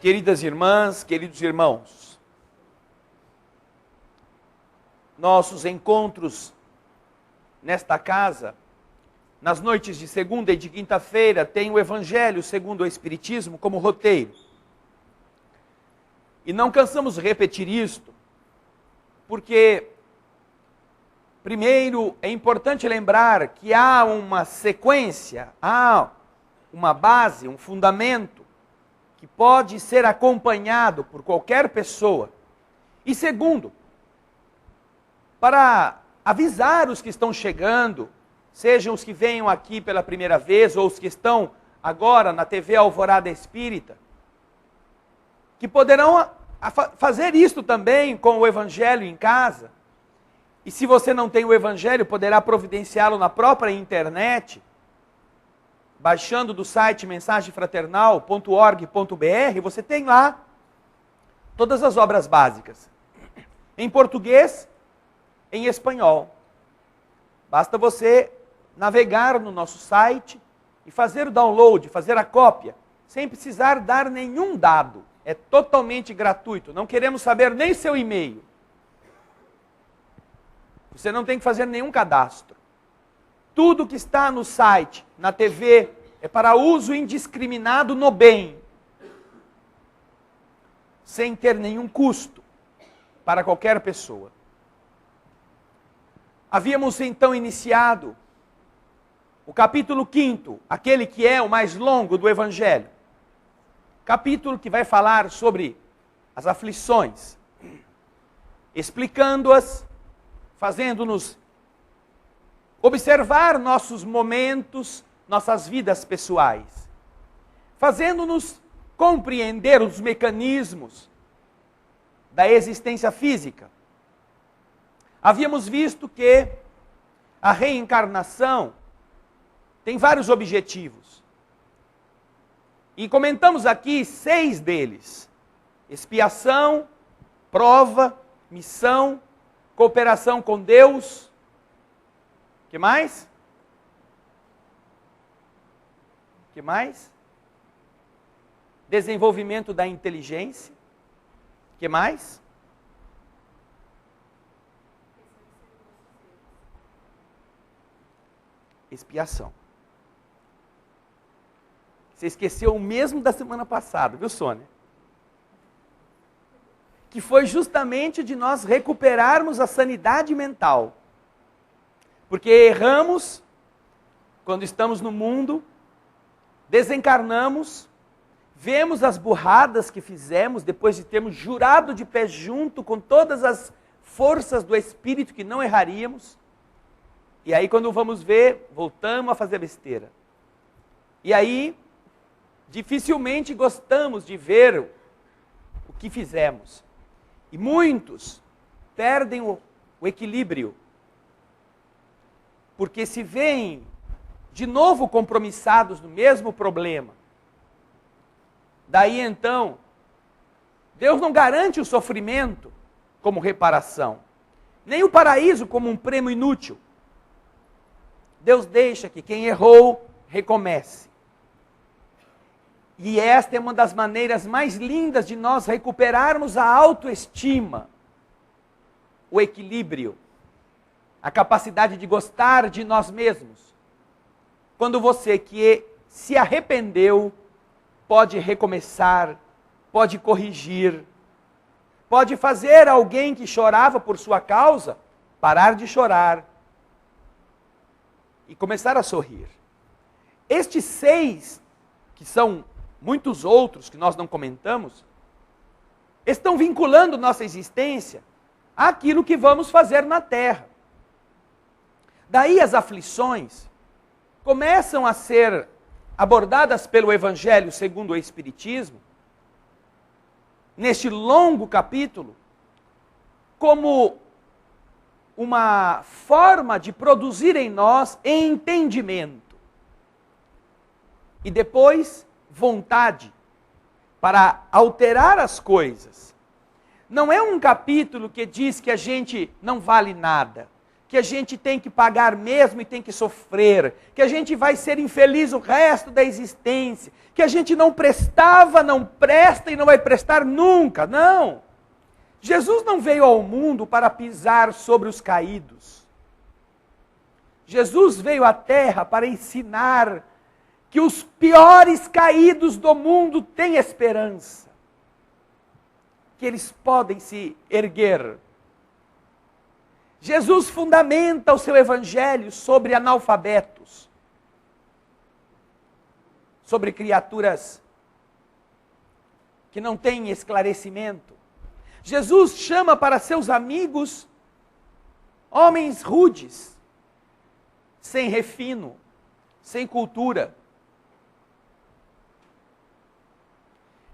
Queridas irmãs, queridos irmãos, nossos encontros nesta casa, nas noites de segunda e de quinta-feira, tem o Evangelho segundo o Espiritismo como roteiro. E não cansamos de repetir isto, porque, primeiro, é importante lembrar que há uma sequência, há uma base, um fundamento, que pode ser acompanhado por qualquer pessoa. E segundo, para avisar os que estão chegando, sejam os que venham aqui pela primeira vez, ou os que estão agora na TV Alvorada Espírita, que poderão fazer isto também com o Evangelho em casa. E se você não tem o Evangelho, poderá providenciá-lo na própria internet, baixando do site mensagefraternal.org.br, você tem lá todas as obras básicas, em português, em espanhol. Basta você navegar no nosso site e fazer o download, fazer a cópia, sem precisar dar nenhum dado. É totalmente gratuito, não queremos saber nem seu e-mail. Você não tem que fazer nenhum cadastro. Tudo que está no site, na TV, é para uso indiscriminado no bem, sem ter nenhum custo para qualquer pessoa. Havíamos então iniciado o capítulo 5º, aquele que é o mais longo do Evangelho. Capítulo que vai falar sobre as aflições, explicando-as, fazendo-nos observar nossos momentos, nossas vidas pessoais, fazendo-nos compreender os mecanismos da existência física. Havíamos visto que a reencarnação tem vários objetivos. E comentamos aqui 6 deles: expiação, prova, missão, cooperação com Deus. Que mais? Que mais? Desenvolvimento da inteligência. Que mais? Expiação. Você esqueceu o mesmo da semana passada, viu, Sônia? Que foi justamente de nós recuperarmos a sanidade mental. Porque erramos quando estamos no mundo, desencarnamos, vemos as burradas que fizemos depois de termos jurado de pé junto com todas as forças do Espírito que não erraríamos. E aí quando vamos ver, voltamos a fazer besteira. E aí, dificilmente gostamos de ver o que fizemos. E muitos perdem o equilíbrio, porque se veem de novo compromissados no mesmo problema. Daí então, Deus não garante o sofrimento como reparação, nem o paraíso como um prêmio inútil. Deus deixa que quem errou recomece. E esta é uma das maneiras mais lindas de nós recuperarmos a autoestima, o equilíbrio, a capacidade de gostar de nós mesmos. Quando você que se arrependeu, pode recomeçar, pode corrigir, pode fazer alguém que chorava por sua causa parar de chorar e começar a sorrir. Estes 6, que são muitos outros que nós não comentamos, estão vinculando nossa existência àquilo que vamos fazer na Terra. Daí as aflições começam a ser abordadas pelo Evangelho segundo o Espiritismo, neste longo capítulo, como uma forma de produzir em nós entendimento. E depois, vontade para alterar as coisas. Não é um capítulo que diz que a gente não vale nada, que a gente tem que pagar mesmo e tem que sofrer, que a gente vai ser infeliz o resto da existência, que a gente não prestava, não presta e não vai prestar nunca. Não! Jesus não veio ao mundo para pisar sobre os caídos. Jesus veio à terra para ensinar que os piores caídos do mundo têm esperança, que eles podem se erguer. Jesus fundamenta o seu evangelho sobre analfabetos, sobre criaturas que não têm esclarecimento. Jesus chama para seus amigos homens rudes, sem refino, sem cultura.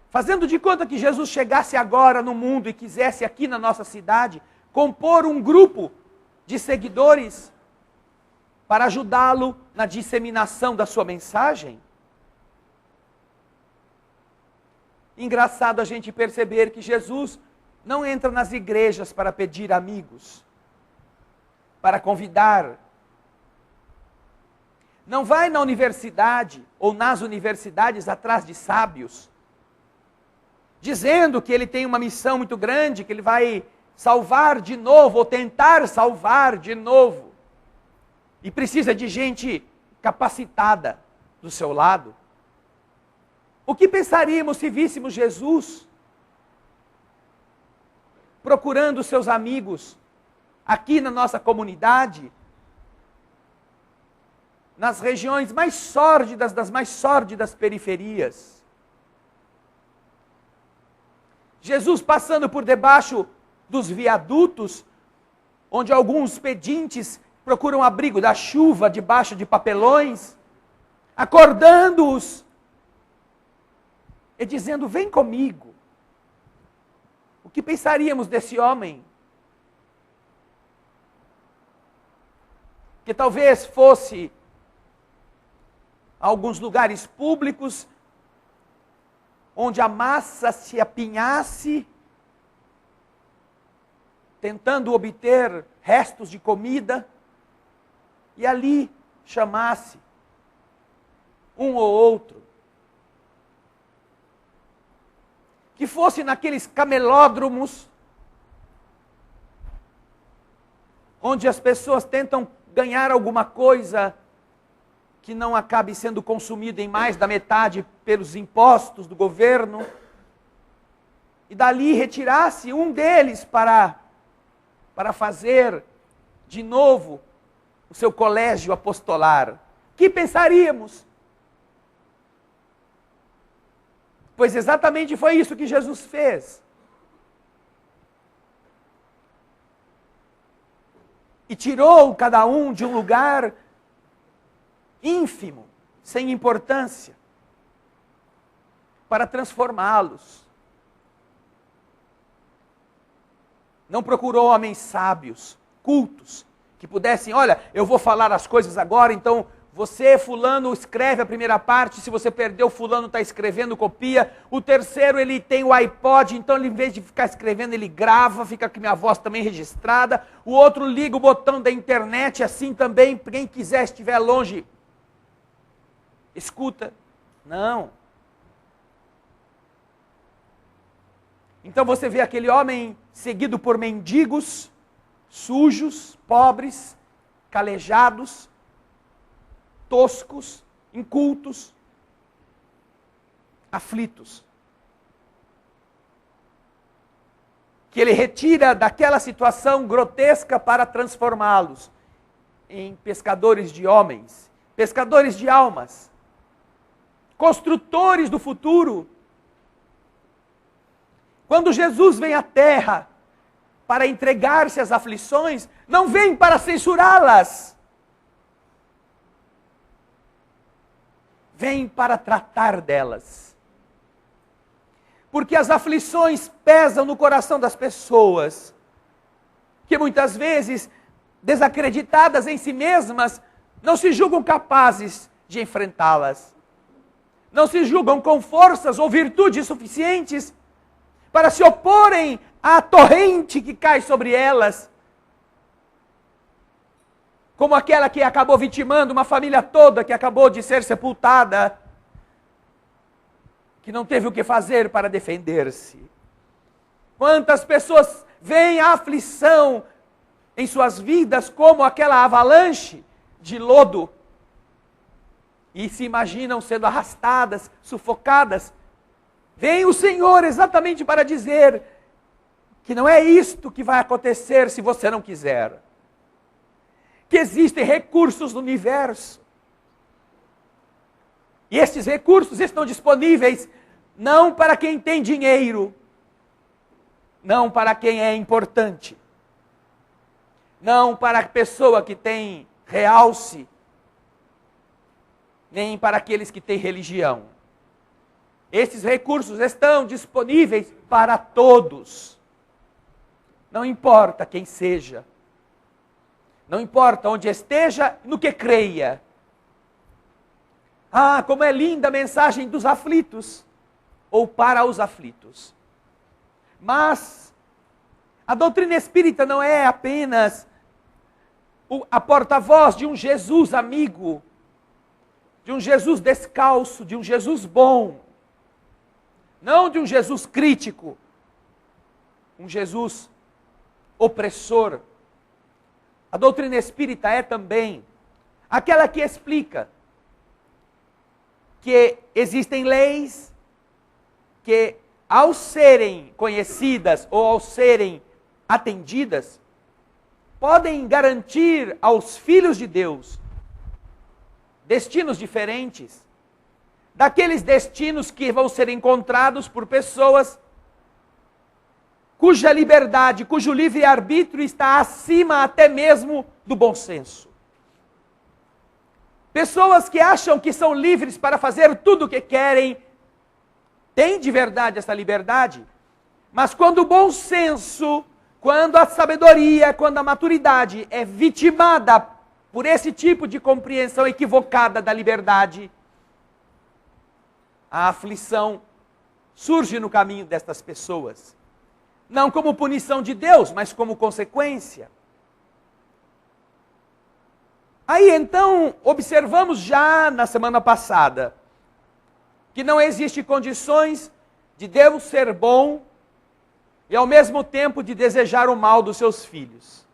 Fazendo de conta que Jesus chegasse agora no mundo e quisesse aqui na nossa cidade compor um grupo de seguidores para ajudá-lo na disseminação da sua mensagem. Engraçado a gente perceber que Jesus não entra nas igrejas para pedir amigos, para convidar. Não vai na universidade ou nas universidades atrás de sábios, dizendo que ele tem uma missão muito grande, que ele vai salvar de novo, ou tentar salvar de novo. E precisa de gente capacitada do seu lado. O que pensaríamos se víssemos Jesus procurando seus amigos aqui na nossa comunidade, nas regiões mais sórdidas das mais sórdidas periferias? Jesus passando por debaixo dos viadutos, onde alguns pedintes procuram abrigo da chuva debaixo de papelões, acordando-os e dizendo: vem comigo. O que pensaríamos desse homem? Que talvez fosse a alguns lugares públicos, onde a massa se apinhasse, tentando obter restos de comida, e ali chamasse um ou outro. Que fosse naqueles camelódromos, onde as pessoas tentam ganhar alguma coisa que não acabe sendo consumida em mais da metade pelos impostos do governo, e dali retirasse um deles para fazer de novo o seu colégio apostolar. Que pensaríamos? Pois exatamente foi isso que Jesus fez. E tirou cada um de um lugar ínfimo, sem importância, para transformá-los. Não procurou homens sábios, cultos, que pudessem: olha, eu vou falar as coisas agora, então você, fulano, escreve a primeira parte, se você perdeu, fulano está escrevendo, copia. O terceiro, ele tem o iPod, então ele, em vez de ficar escrevendo, ele grava, fica com a minha voz também registrada. O outro liga o botão da internet, assim também, quem quiser, estiver longe, escuta. Não. Então você vê aquele homem seguido por mendigos, sujos, pobres, calejados, toscos, incultos, aflitos. Que ele retira daquela situação grotesca para transformá-los em pescadores de homens, pescadores de almas, construtores do futuro. Quando Jesus vem à terra para entregar-se às aflições, não vem para censurá-las. Vem para tratar delas. Porque as aflições pesam no coração das pessoas, que muitas vezes, desacreditadas em si mesmas, não se julgam capazes de enfrentá-las. Não se julgam com forças ou virtudes suficientes para se oporem à torrente que cai sobre elas. como aquela que acabou vitimando uma família toda que acabou de ser sepultada, que não teve o que fazer para defender-se. Quantas pessoas veem a aflição em suas vidas como aquela avalanche de lodo e se imaginam sendo arrastadas, sufocadas. Vem o Senhor exatamente para dizer que não é isto que vai acontecer se você não quiser. Que existem recursos no universo. E esses recursos estão disponíveis não para quem tem dinheiro, não para quem é importante, não para a pessoa que tem realce, nem para aqueles que têm religião. Esses recursos estão disponíveis para todos. Não importa quem seja. Não importa onde esteja, no que creia. Ah, como é linda a mensagem dos aflitos, ou para os aflitos. Mas a doutrina espírita não é apenas a porta-voz de um Jesus amigo, de um Jesus descalço, de um Jesus bom, não de um Jesus crítico, um Jesus opressor. A doutrina espírita é também aquela que explica que existem leis que, ao serem conhecidas ou ao serem atendidas, podem garantir aos filhos de Deus destinos diferentes daqueles destinos que vão ser encontrados por pessoas cuja liberdade, cujo livre-arbítrio está acima até mesmo do bom senso. Pessoas que acham que são livres para fazer tudo o que querem, têm de verdade essa liberdade, mas quando o bom senso, quando a sabedoria, quando a maturidade é vitimada por esse tipo de compreensão equivocada da liberdade, a aflição surge no caminho destas pessoas. Não como punição de Deus, mas como consequência. Aí então, observamos já na semana passada, que não existe condições de Deus ser bom e ao mesmo tempo de desejar o mal dos seus filhos.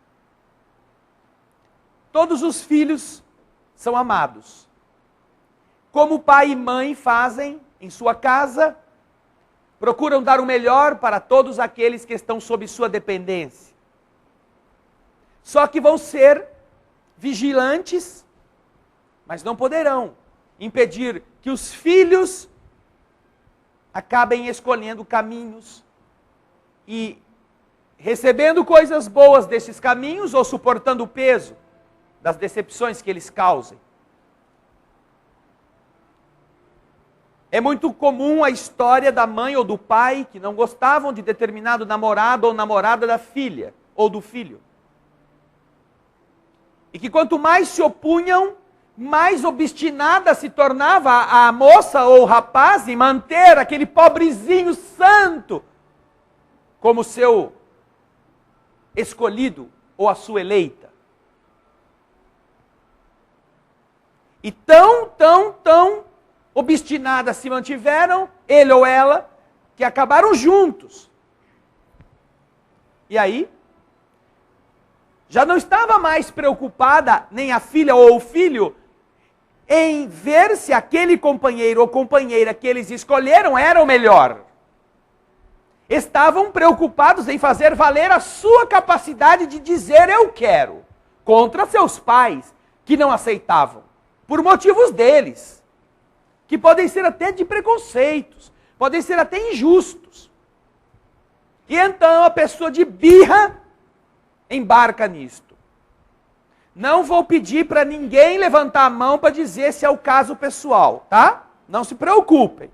Todos os filhos são amados. Como pai e mãe fazem em sua casa, procuram dar o melhor para todos aqueles que estão sob sua dependência. Só que vão ser vigilantes, mas não poderão impedir que os filhos acabem escolhendo caminhos e recebendo coisas boas desses caminhos ou suportando o peso das decepções que eles causem. É muito comum a história da mãe ou do pai que não gostavam de determinado namorado ou namorada da filha ou do filho. E que quanto mais se opunham, mais obstinada se tornava a moça ou o rapaz em manter aquele pobrezinho santo como seu escolhido ou a sua eleita. E tão obstinadas se mantiveram, ele ou ela, que acabaram juntos. E aí, já não estava mais preocupada, nem a filha ou o filho, em ver se aquele companheiro ou companheira que eles escolheram era o melhor. Estavam preocupados em fazer valer a sua capacidade de dizer eu quero, contra seus pais, que não aceitavam, por motivos deles. Que podem ser até de preconceitos, podem ser até injustos. E então a pessoa de birra embarca nisto. Não vou pedir para ninguém levantar a mão para dizer se é o caso pessoal, tá? Não se preocupem.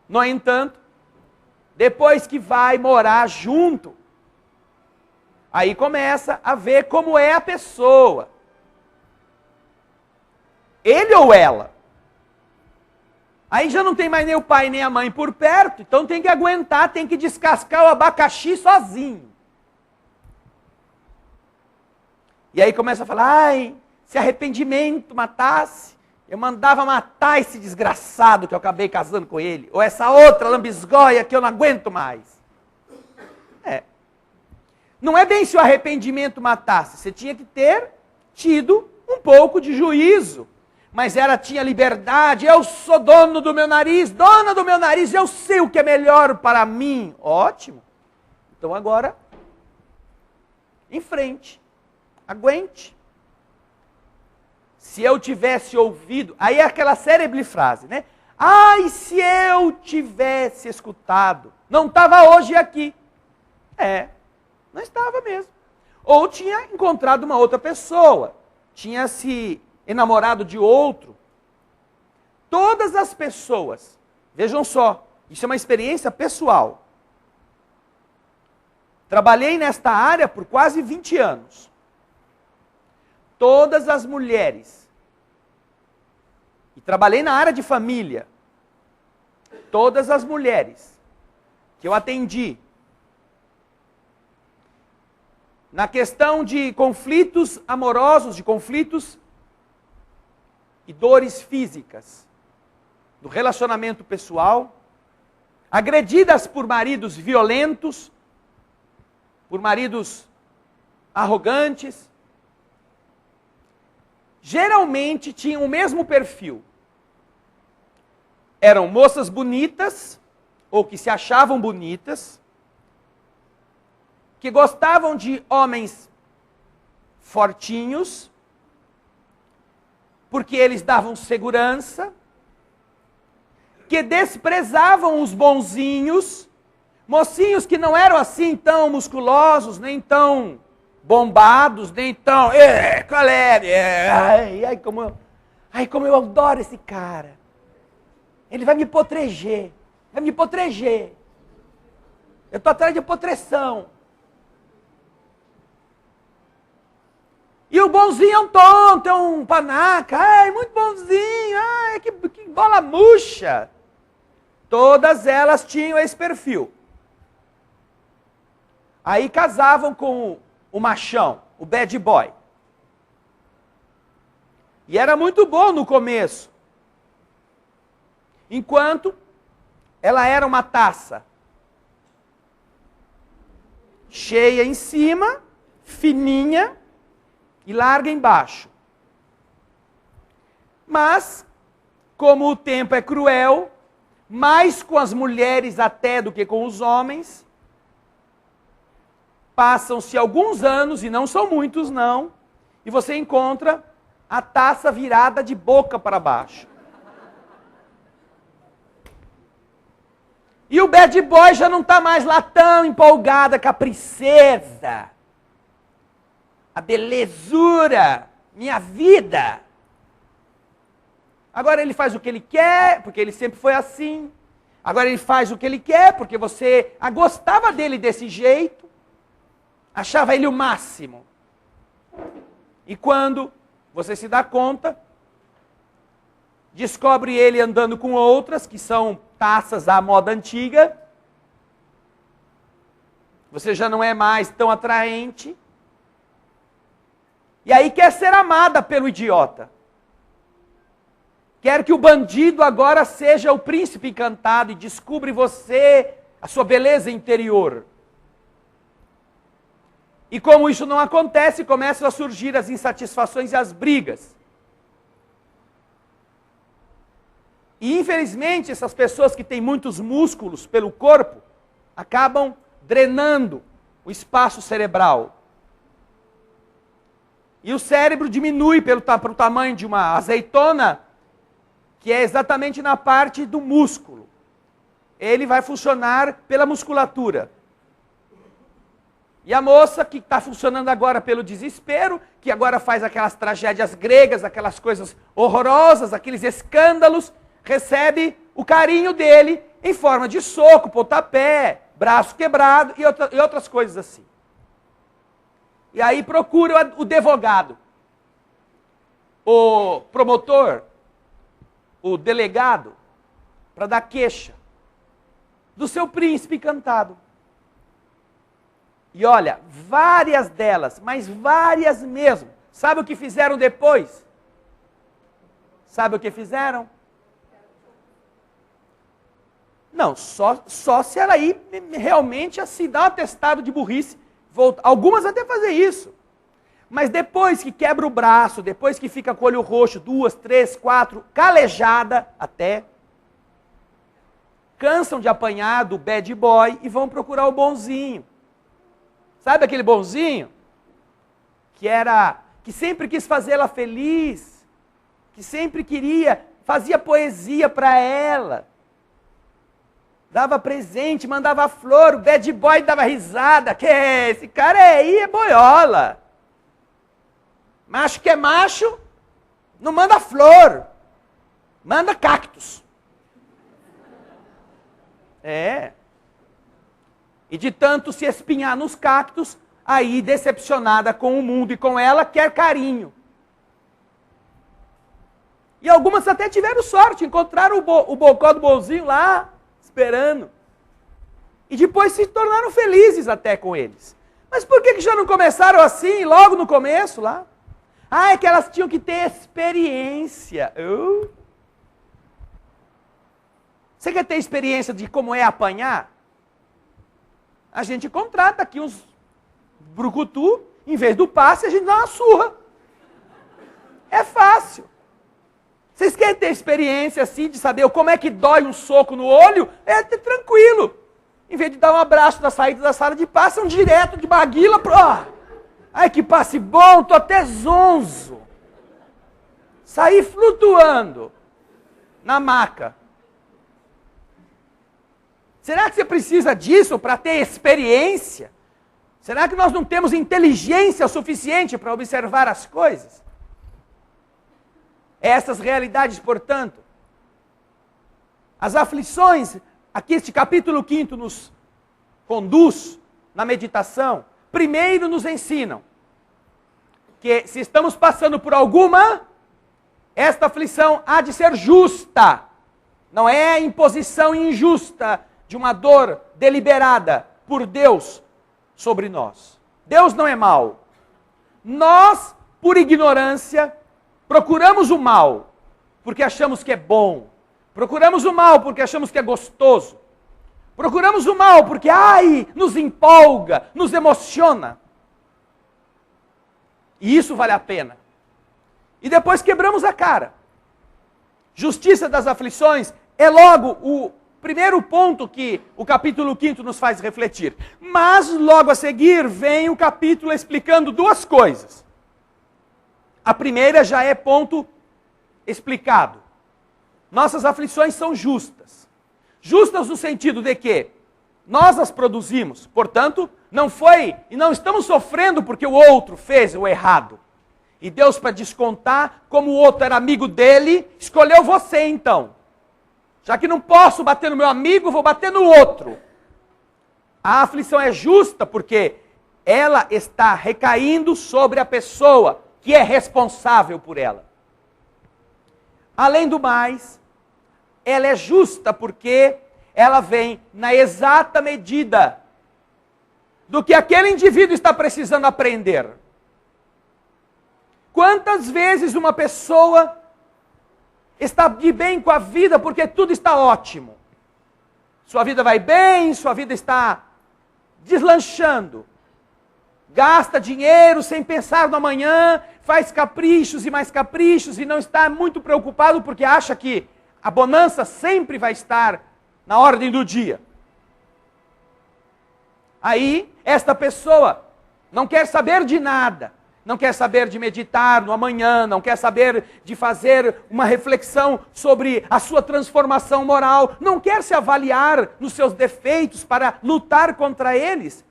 No entanto, depois que vai morar junto, aí começa a ver como é a pessoa. Ele ou ela. Aí já não tem mais nem o pai nem a mãe por perto, então tem que aguentar, tem que descascar o abacaxi sozinho. E aí começa a falar, ai, se arrependimento matasse, eu mandava matar esse desgraçado que eu acabei casando com ele. Ou essa outra lambisgoia que eu não aguento mais. Não é bem se o arrependimento matasse. Você tinha que ter tido um pouco de juízo. Mas ela tinha liberdade. Eu sou dono do meu nariz, dona do meu nariz. Eu sei o que é melhor para mim. Ótimo. Então agora, em frente. Aguente. Se eu tivesse ouvido... Aí é aquela célebre frase, né? Ai, se eu tivesse escutado. Não estava hoje aqui. Não estava mesmo. Ou tinha encontrado uma outra pessoa. Tinha se enamorado de outro. Todas as pessoas, vejam só, isso é uma experiência pessoal. Trabalhei nesta área por quase 20 anos. Todas as mulheres, e trabalhei na área de família, todas as mulheres que eu atendi, na questão de conflitos amorosos, de conflitos e dores físicas, do relacionamento pessoal, agredidas por maridos violentos, por maridos arrogantes, geralmente tinham o mesmo perfil. Eram moças bonitas, ou que se achavam bonitas, que gostavam de homens fortinhos, porque eles davam segurança, que desprezavam os bonzinhos, mocinhos que não eram assim tão musculosos, nem tão bombados, nem tão... qual é? Ai, como eu adoro esse cara. Ele vai me potreger, vai me potreger. Eu estou atrás de potreção. E o bonzinho é um tonto, é um panaca, ai, muito bonzinho, ai, que bola murcha. Todas elas tinham esse perfil. Aí casavam com o machão, o bad boy. E era muito bom no começo. Enquanto ela era uma taça cheia em cima, fininha, e larga embaixo. Mas, como o tempo é cruel, mais com as mulheres até do que com os homens, passam-se alguns anos, e não são muitos não, e você encontra a taça virada de boca para baixo. E o bad boy já não está mais lá tão empolgada com a princesa, a belezura, minha vida. Agora ele faz o que ele quer, porque ele sempre foi assim. Agora ele faz o que ele quer, porque você gostava dele desse jeito. Achava ele o máximo. E quando você se dá conta, descobre ele andando com outras, que são taças à moda antiga. Você já não é mais tão atraente. E aí quer ser amada pelo idiota. Quer que o bandido agora seja o príncipe encantado e descubra você, a sua beleza interior. E como isso não acontece, começam a surgir as insatisfações e as brigas. E infelizmente essas pessoas que têm muitos músculos pelo corpo, acabam drenando o espaço cerebral. E o cérebro diminui para o tamanho de uma azeitona, que é exatamente na parte do músculo. Ele vai funcionar pela musculatura. E a moça que está funcionando agora pelo desespero, que agora faz aquelas tragédias gregas, aquelas coisas horrorosas, aqueles escândalos, recebe o carinho dele em forma de soco, pontapé, braço quebrado e outras coisas assim. E aí procura o advogado, o promotor, o delegado, para dar queixa do seu príncipe encantado. E olha, várias delas, mas várias mesmo. Sabe o que fizeram depois? Sabe o que fizeram? Não, só se ela ir realmente assim, dar um atestado de burrice. Algumas até fazer isso. Mas depois que quebra o braço, depois que fica com o olho roxo, 2, 3, 4, calejada até, cansam de apanhar do bad boy e vão procurar o bonzinho. Sabe aquele bonzinho? Que sempre quis fazer ela feliz, que sempre fazia poesia para ela, dava presente, mandava flor, o bad boy dava risada, que esse cara aí é boiola. Macho que é macho, não manda flor, manda cactos. E de tanto se espinhar nos cactos, aí decepcionada com o mundo e com ela, quer carinho. E algumas até tiveram sorte, encontraram o bocó do bonzinho lá, esperando. E depois se tornaram felizes até com eles. Mas por que já não começaram assim, logo no começo lá? É que elas tinham que ter experiência. Você quer ter experiência de como é apanhar? A gente contrata aqui uns brucutu, em vez do passe, a gente dá uma surra. É fácil. Vocês querem ter experiência assim, de saber como é que dói um soco no olho? É ter tranquilo. Em vez de dar um abraço na saída da sala de passe, um direto de Maguila pro... Ai, que passe bom, tô até zonzo. Saí flutuando na maca. Será que você precisa disso para ter experiência? Será que nós não temos inteligência suficiente para observar as coisas? Essas realidades, portanto, as aflições, aqui este capítulo 5 nos conduz na meditação, primeiro nos ensinam que se estamos passando por alguma, esta aflição há de ser justa, não é imposição injusta de uma dor deliberada por Deus sobre nós. Deus não é mau. Nós, por ignorância, procuramos o mal porque achamos que é bom. Procuramos o mal porque achamos que é gostoso. Procuramos o mal porque, nos empolga, nos emociona. E isso vale a pena. E depois quebramos a cara. Justiça das aflições é logo o primeiro ponto que o capítulo 5 nos faz refletir. Mas logo a seguir vem o capítulo explicando duas coisas. A primeira já é ponto explicado. Nossas aflições são justas. Justas no sentido de que nós as produzimos, portanto, não foi e não estamos sofrendo porque o outro fez o errado. E Deus, para descontar, como o outro era amigo dele, escolheu você então. Já que não posso bater no meu amigo, vou bater no outro. A aflição é justa porque ela está recaindo sobre a pessoa que é responsável por ela. Além do mais, ela é justa porque ela vem na exata medida do que aquele indivíduo está precisando aprender. Quantas vezes uma pessoa está de bem com a vida porque tudo está ótimo? Sua vida vai bem, sua vida está deslanchando. Gasta dinheiro sem pensar no amanhã, faz caprichos e mais caprichos e não está muito preocupado porque acha que a bonança sempre vai estar na ordem do dia. Aí, esta pessoa não quer saber de nada. Não quer saber de meditar no amanhã, não quer saber de fazer uma reflexão sobre a sua transformação moral, não quer se avaliar nos seus defeitos para lutar contra eles.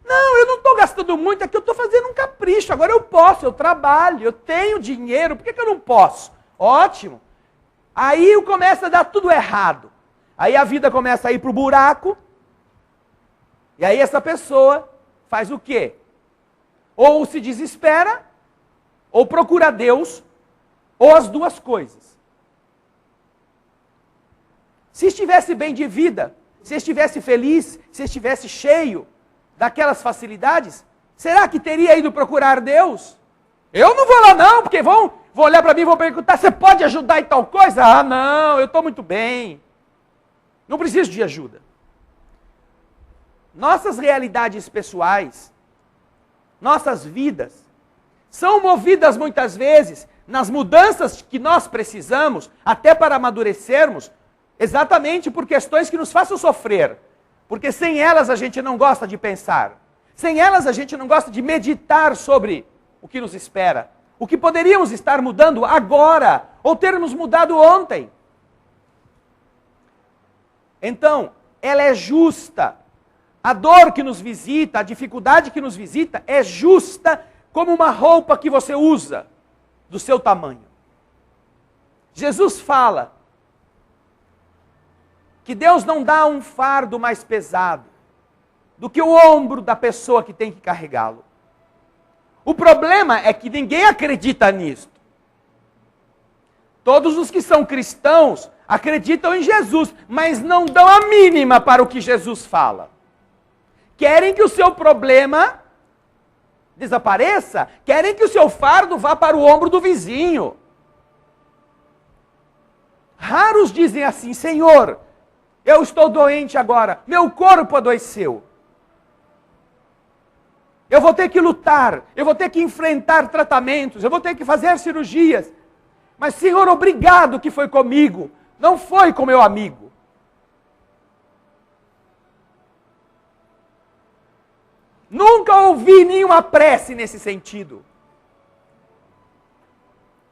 Não, eu não estou gastando muito, é que eu estou fazendo um capricho, agora eu posso, eu trabalho, eu tenho dinheiro, por que eu não posso? Ótimo. Aí começa a dar tudo errado. Aí a vida começa a ir para o buraco, e aí essa pessoa faz o quê? Ou se desespera, ou procura Deus, ou as duas coisas. Se estivesse bem de vida, se estivesse feliz, se estivesse cheio, daquelas facilidades, será que teria ido procurar Deus? Eu não vou lá não, porque vão olhar para mim e vão perguntar, você pode ajudar em tal coisa? Ah, não, eu estou muito bem. Não preciso de ajuda. Nossas realidades pessoais, nossas vidas, são movidas muitas vezes nas mudanças que nós precisamos, até para amadurecermos, exatamente por questões que nos façam sofrer. Porque sem elas a gente não gosta de pensar. Sem elas a gente não gosta de meditar sobre o que nos espera. O que poderíamos estar mudando agora, ou termos mudado ontem. Então, ela é justa. A dor que nos visita, a dificuldade que nos visita, é justa como uma roupa que você usa, do seu tamanho. Jesus fala que Deus não dá um fardo mais pesado do que o ombro da pessoa que tem que carregá-lo. O problema é que ninguém acredita nisto. Todos os que são cristãos acreditam em Jesus, mas não dão a mínima para o que Jesus fala. Querem que o seu problema desapareça, querem que o seu fardo vá para o ombro do vizinho. Raros dizem assim, Senhor, eu estou doente agora, meu corpo adoeceu. Eu vou ter que lutar, eu vou ter que enfrentar tratamentos, eu vou ter que fazer cirurgias. Mas, Senhor, obrigado que foi comigo, não foi com meu amigo. Nunca ouvi nenhuma prece nesse sentido.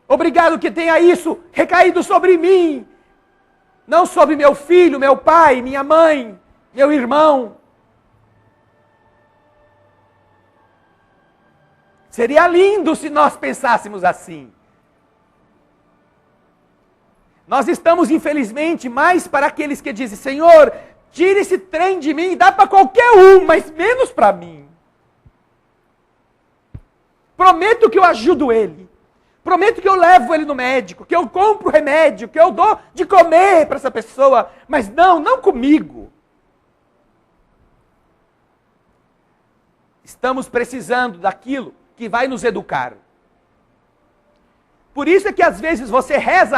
Obrigado que tenha isso recaído sobre mim, não sobre meu filho, meu pai, minha mãe, meu irmão. Seria lindo se nós pensássemos assim. Nós estamos, infelizmente, mais para aqueles que dizem, Senhor, tira esse trem de mim e dá para qualquer um, mas menos para mim. Prometo que eu ajudo ele. Prometo que eu levo ele no médico, que eu compro remédio, que eu dou de comer para essa pessoa. Mas não comigo. Estamos precisando daquilo que vai nos educar. Por isso é que às vezes você reza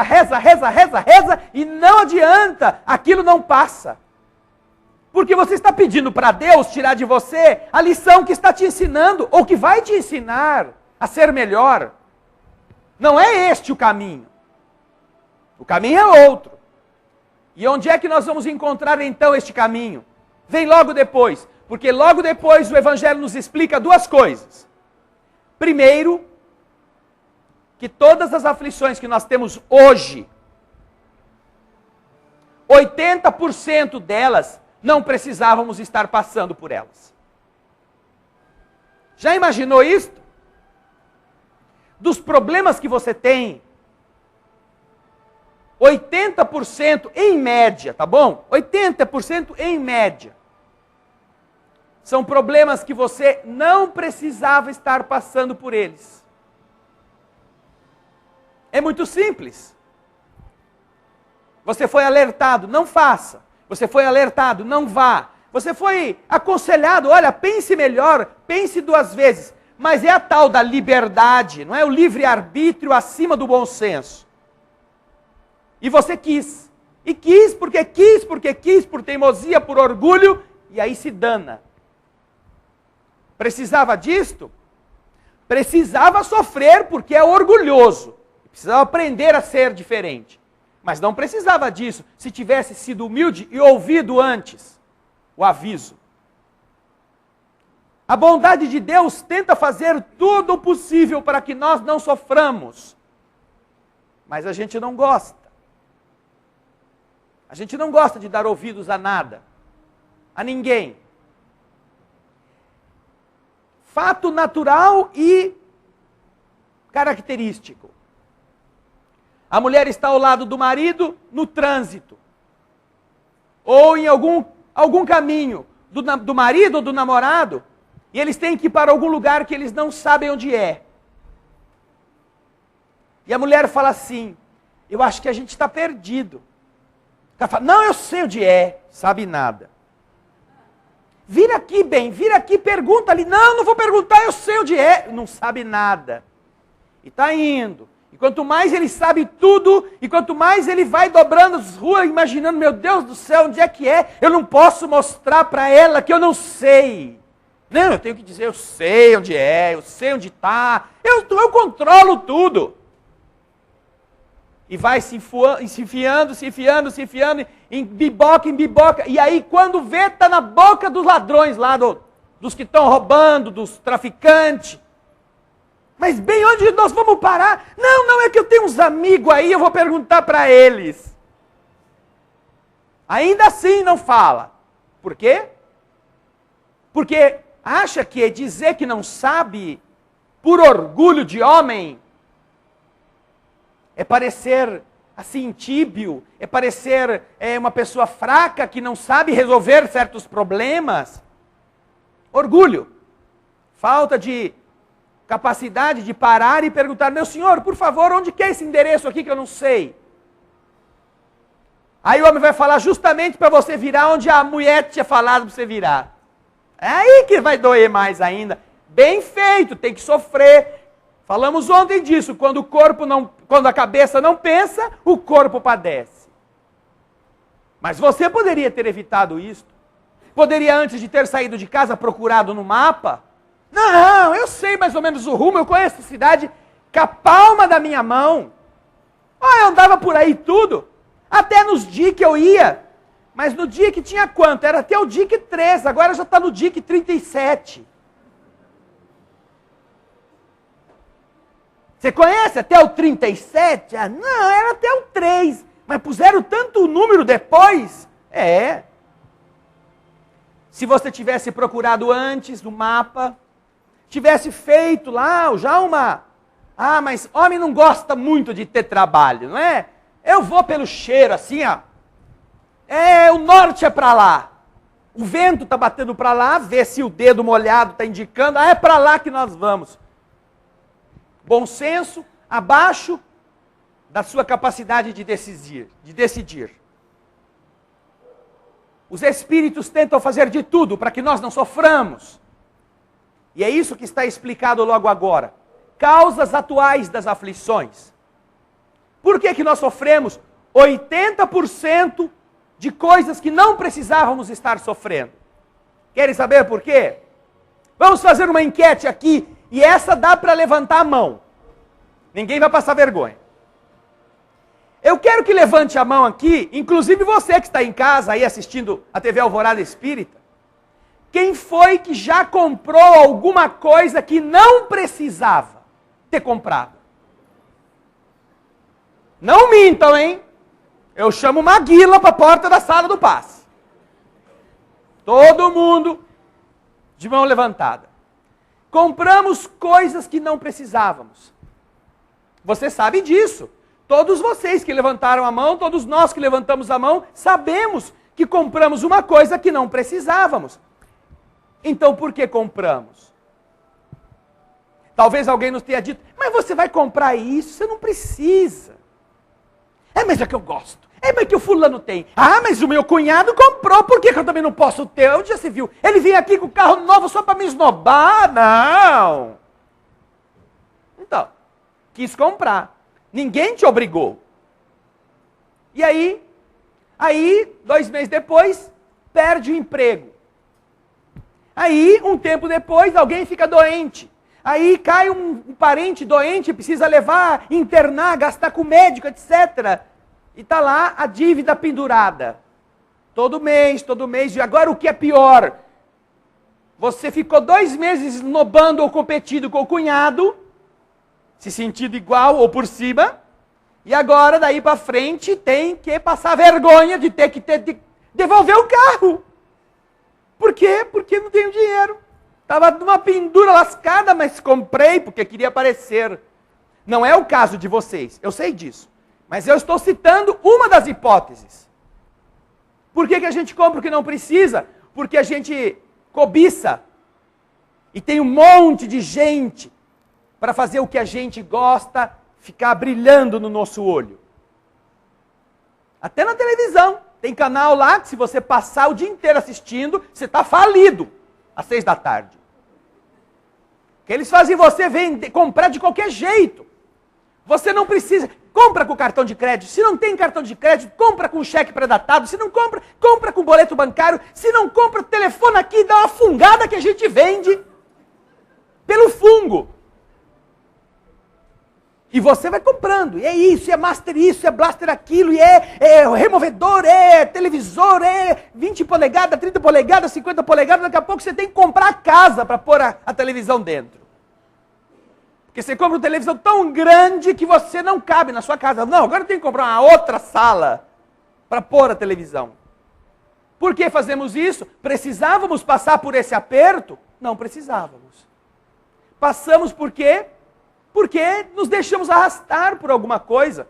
e não adianta, aquilo não passa. Porque você está pedindo para Deus tirar de você a lição que está te ensinando, ou que vai te ensinar a ser melhor. Não é este o caminho. O caminho é outro. E onde é que nós vamos encontrar então este caminho? Vem logo depois. Porque logo depois o Evangelho nos explica duas coisas. Primeiro, que todas as aflições que nós temos hoje, 80% delas, não precisávamos estar passando por elas. Já imaginou isto? Dos problemas que você tem, 80% em média, tá bom? 80% em média. São problemas que você não precisava estar passando por eles. É muito simples. Você foi alertado, não faça. Você foi alertado, não vá. Você foi aconselhado, olha, pense melhor, pense duas vezes. Mas é a tal da liberdade, não é? O livre-arbítrio acima do bom senso. E você quis. E quis, por teimosia, por orgulho, e aí se dana. Precisava disto? Precisava sofrer porque é orgulhoso. Precisava aprender a ser diferente. Mas não precisava disso se tivesse sido humilde e ouvido antes o aviso. A bondade de Deus tenta fazer tudo o possível para que nós não soframos. Mas a gente não gosta. A gente não gosta de dar ouvidos a nada, a ninguém. Fato natural e característico. A mulher está ao lado do marido no trânsito. Ou em algum caminho do marido ou do namorado. E eles têm que ir para algum lugar que eles não sabem onde é. E a mulher fala assim, eu acho que a gente está perdido. O cara fala, não, eu sei onde é, sabe nada. Vira aqui, bem, vira aqui, pergunta ali. Não vou perguntar, eu sei onde é. Não sabe nada. E está indo. E quanto mais ele sabe tudo, e quanto mais ele vai dobrando as ruas, imaginando, meu Deus do céu, onde é que é? Eu não posso mostrar para ela que eu não sei. Não, eu tenho que dizer, eu sei onde é, eu sei onde está, eu controlo tudo. E vai se enfiando, em biboca. E aí, quando vê, está na boca dos ladrões lá, dos que estão roubando, dos traficantes. Mas bem, onde nós vamos parar? Não, é que eu tenho uns amigos aí, eu vou perguntar para eles. Ainda assim não fala. Por quê? Porque acha que dizer que não sabe, por orgulho de homem, é parecer assim tíbio, é parecer uma pessoa fraca que não sabe resolver certos problemas. Orgulho. Falta de capacidade de parar e perguntar, meu senhor, por favor, onde que é esse endereço aqui que eu não sei? Aí o homem vai falar justamente para você virar onde a mulher tinha falado para você virar. É aí que vai doer mais ainda. Bem feito, tem que sofrer. Falamos ontem disso, quando a cabeça não pensa, o corpo padece. Mas você poderia ter evitado isso. Poderia, antes de ter saído de casa, procurado no mapa. Não, eu sei mais ou menos o rumo, eu conheço a cidade com a palma da minha mão. Eu andava por aí tudo, até nos dias que eu ia. Mas no dia que tinha quanto? Era até o DIC 3, agora já está no DIC 37. Você conhece até o 37? Não, era até o 3. Mas puseram tanto número depois? Se você tivesse procurado antes no mapa, tivesse feito lá já uma... mas homem não gosta muito de ter trabalho, não é? Eu vou pelo cheiro, assim, ó. O norte é para lá. O vento está batendo para lá, vê se o dedo molhado está indicando, é para lá que nós vamos. Bom senso, abaixo da sua capacidade de decidir. Os espíritos tentam fazer de tudo para que nós não soframos. E é isso que está explicado logo agora. Causas atuais das aflições. Por que nós sofremos 80% de coisas que não precisávamos estar sofrendo? Querem saber por quê? Vamos fazer uma enquete aqui, e essa dá para levantar a mão. Ninguém vai passar vergonha. Eu quero que levante a mão aqui, inclusive você que está em casa aí assistindo a TV Alvorada Espírita. Quem foi que já comprou alguma coisa que não precisava ter comprado? Não mintam, hein? Eu chamo Maguila para a porta da sala do passe. Todo mundo de mão levantada. Compramos coisas que não precisávamos. Você sabe disso. Todos vocês que levantaram a mão, todos nós que levantamos a mão, sabemos que compramos uma coisa que não precisávamos. Então por que compramos? Talvez alguém nos tenha dito, mas você vai comprar isso, você não precisa. Mas é que eu gosto. Mas que o fulano tem. Mas o meu cunhado comprou, por que eu também não posso ter? Onde já se viu? Ele vinha aqui com o carro novo só para me esnobar? Não. Então, quis comprar. Ninguém te obrigou. E aí, 2 meses depois, perde o emprego. Aí, um tempo depois, alguém fica doente. Aí cai um parente doente, precisa levar, internar, gastar com médico, etc. E está lá a dívida pendurada. Todo mês. E agora o que é pior? Você ficou 2 meses esnobando ou competindo com o cunhado, se sentindo igual ou por cima, e agora daí para frente tem que passar vergonha de ter que devolver o carro. Por quê? Porque não tenho dinheiro. Estava numa pendura lascada, mas comprei porque queria aparecer. Não é o caso de vocês, eu sei disso. Mas eu estou citando uma das hipóteses. Por que a gente compra o que não precisa? Porque a gente cobiça. E tem um monte de gente para fazer o que a gente gosta, ficar brilhando no nosso olho. Até na televisão. Tem canal lá que se você passar o dia inteiro assistindo, você está falido às 6 da tarde. Que eles fazem você vender, comprar de qualquer jeito. Você não precisa, compra com cartão de crédito. Se não tem cartão de crédito, compra com cheque pré-datado. Se não compra, compra com boleto bancário. Se não compra, telefona aqui e dá uma fungada que a gente vende pelo fungo. E você vai comprando, e é isso, é master isso, é blaster aquilo, e é removedor, é televisor, é 20 polegadas, 30 polegadas, 50 polegadas, daqui a pouco você tem que comprar a casa para pôr a televisão dentro. Porque você compra uma televisão tão grande que você não cabe na sua casa. Não, agora tem que comprar uma outra sala para pôr a televisão. Por que fazemos isso? Precisávamos passar por esse aperto? Não precisávamos. Passamos por quê? Porque nos deixamos arrastar por alguma coisa,